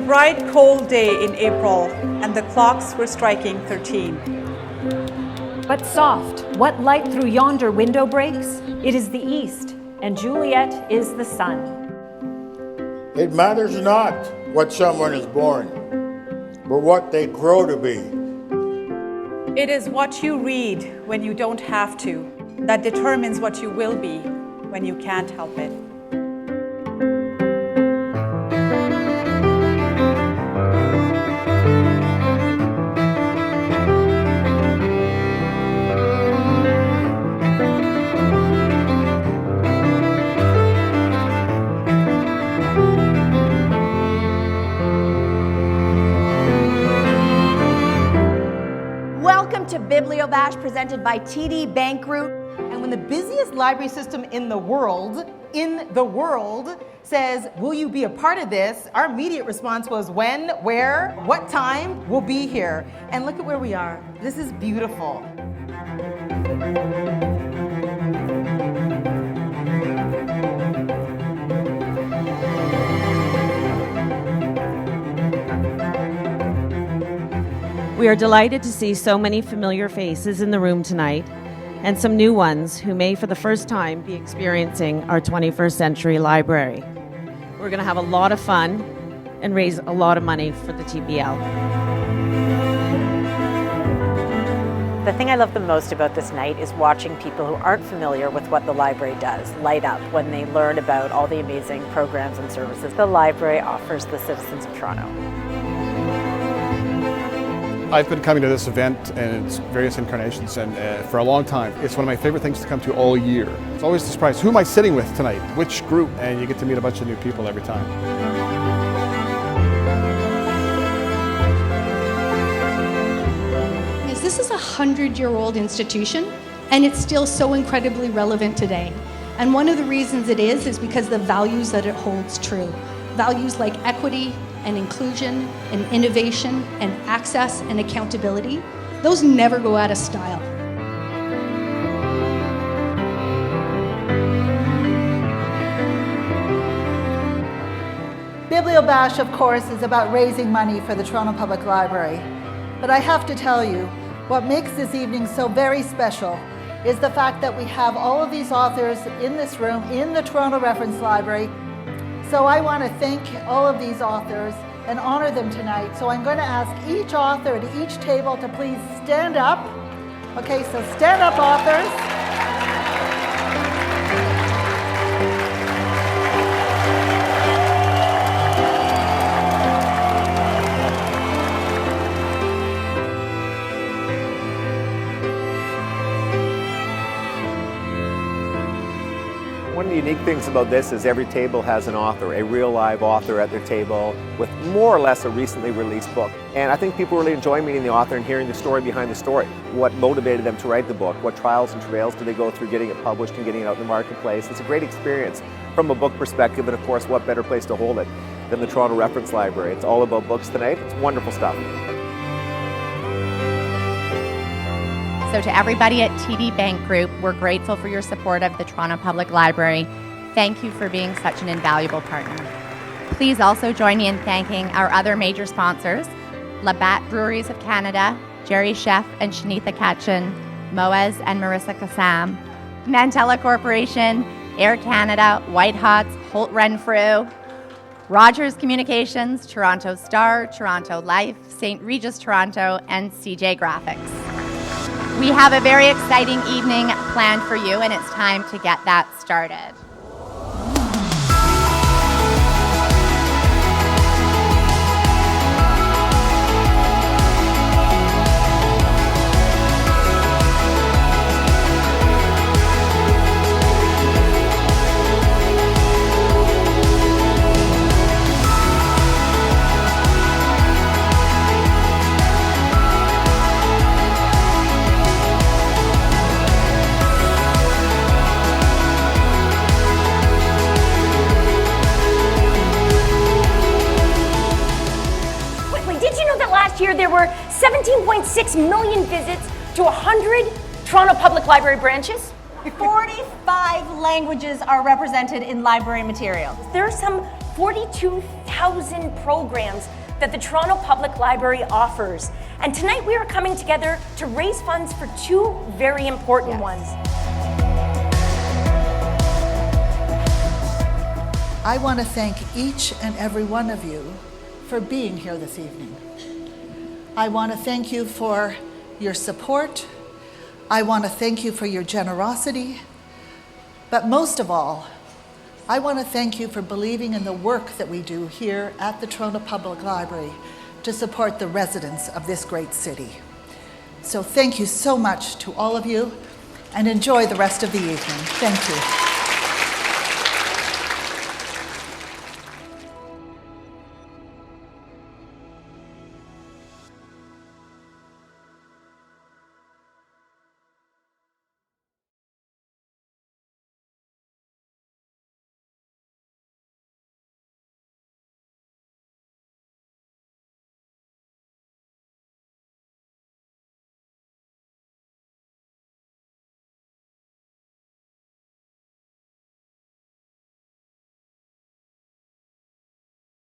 bright, cold day in April, and the clocks were striking 13. But soft, what light through yonder window breaks? It is the east, and Juliet is the sun. It matters not what someone is born, but what they grow to be. It is what you read when you don't have to that determines what you will be when you can't help it. Welcome to Biblio Bash presented by TD Bank Group. And when the busiest library system in the world says, will you be a part of this? Our immediate response was when, where, what time, we'll be here. And look at where we are. This is beautiful. We are delighted to see so many familiar faces in the room tonight, and some new ones who may for the first time be experiencing our 21st century library. We're going to have a lot of fun and raise a lot of money for the TPL. The thing I love the most about this night is watching people who aren't familiar with what the library does light up when they learn about all the amazing programs and services the library offers the citizens of Toronto. I've been coming to this event and its various incarnations and for a long time. It's one of my favorite things to come to all year. It's always a surprise. Who am I sitting with tonight? Which group? And you get to meet a bunch of new people every time. This is a 100-year-old institution, and it's still so incredibly relevant today. And one of the reasons it is because the values that it holds true. Values like equity, and inclusion, and innovation, and access, and accountability, those never go out of style. Biblio Bash, of course, is about raising money for the Toronto Public Library. But I have to tell you, what makes this evening so very special is the fact that we have all of these authors in this room, in the Toronto Reference Library. So I want to thank all of these authors and honor them tonight. So I'm going to ask each author at each table to please stand up. Okay, so stand up, authors. One of the unique things about this is every table has an author, a real live author at their table with more or less a recently released book. And I think people really enjoy meeting the author and hearing the story behind the story. What motivated them to write the book? What trials and travails did they go through getting it published and getting it out in the marketplace? It's a great experience from a book perspective, and of course, what better place to hold it than the Toronto Reference Library. It's all about books tonight. It's wonderful stuff. So to everybody at TD Bank Group, we're grateful for your support of the Toronto Public Library. Thank you for being such an invaluable partner. Please also join me in thanking our other major sponsors, Labatt Breweries of Canada, Jerry Chef and Shanitha Ketchen, Moaz and Marissa Kassam, Mantella Corporation, Air Canada, White Hots, Holt Renfrew, Rogers Communications, Toronto Star, Toronto Life, St. Regis Toronto, and CJ Graphics. We have a very exciting evening planned for you, and it's time to get that started. Year there were 17.6 million visits to 100 Toronto Public Library branches. 45 languages are represented in library materials. There are some 42,000 programs that the Toronto Public Library offers. And tonight we are coming together to raise funds for two very important ones. I want to thank each and every one of you for being here this evening. I want to thank you for your support. I want to thank you for your generosity. But most of all, I want to thank you for believing in the work that we do here at the Toronto Public Library to support the residents of this great city. So thank you so much to all of you, and enjoy the rest of the evening. Thank you.